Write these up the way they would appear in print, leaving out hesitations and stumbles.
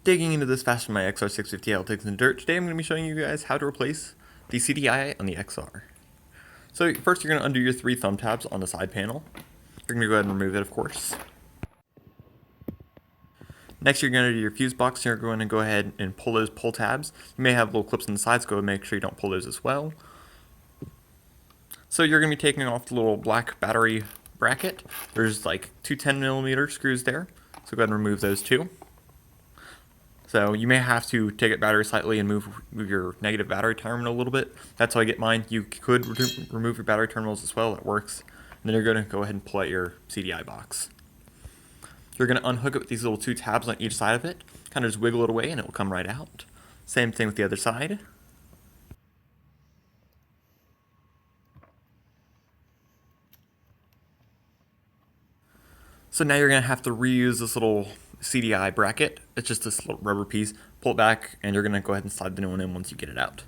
Digging into this faster than my XR650L takes in the dirt, today I'm going to be showing you guys how to replace the CDI on the XR. So first you're going to undo your 3 thumb tabs on the side panel. You're going to go ahead and remove it, of course. Next you're going to do your fuse box, and you're going to go ahead and pull those pull tabs. You may have little clips on the sides, go ahead and make sure you don't pull those as well. So you're going to be taking off the little black battery bracket. There's like 2 10mm screws there, so go ahead and remove those too. So you may have to take it battery slightly and move your negative battery terminal a little bit. That's how I get mine. You could remove your battery terminals as well, that works. And then you're going to go ahead and pull out your CDI box. You're going to unhook it with these little 2 tabs on each side of it, kind of just wiggle it away and it will come right out. Same thing with the other side. So now you're going to have to reuse this little CDI bracket. It's just this little rubber piece. Pull it back and you're going to go ahead and slide the new one in once you get it out.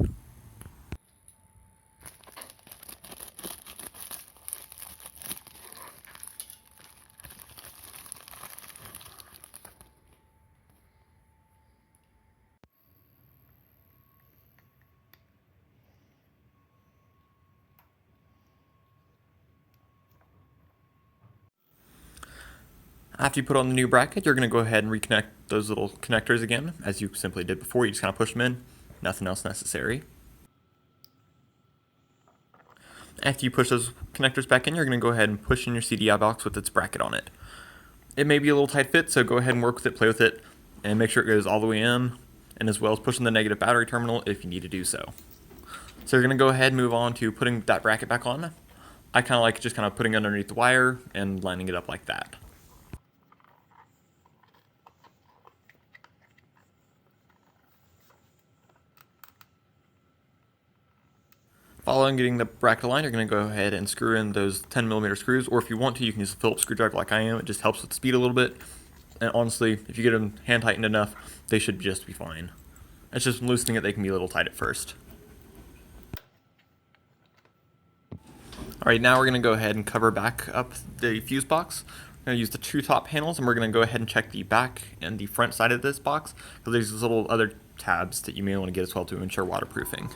After you put on the new bracket, you're going to go ahead and reconnect those little connectors again, as you simply did before. You just kind of push them in, nothing else necessary. After you push those connectors back in, you're going to go ahead and push in your CDI box with its bracket on it. It may be a little tight fit, so go ahead and work with it, play with it, and make sure it goes all the way in, and as well as pushing the negative battery terminal if you need to do so. So you're going to go ahead and move on to putting that bracket back on. I kind of like just kind of putting it underneath the wire and lining it up like that. Following getting the bracket aligned, you're going to go ahead and screw in those 10mm screws, or if you want to, you can use a Phillips screwdriver like I am. It just helps with the speed a little bit, and honestly, if you get them hand tightened enough, they should just be fine. It's just loosening it, they can be a little tight at first. Alright, now we're going to go ahead and cover back up the fuse box. We're going to use the 2 top panels, and we're going to go ahead and check the back and the front side of this box, because there's these little other tabs that you may want to get as well to ensure waterproofing.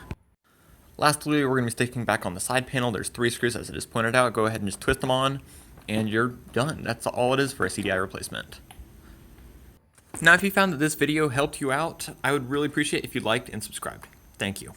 Lastly, we're going to be sticking back on the side panel. There's 3 screws, as I just pointed out. Go ahead and just twist them on, and you're done. That's all it is for a CDI replacement. Now, if you found that this video helped you out, I would really appreciate if you liked and subscribed. Thank you.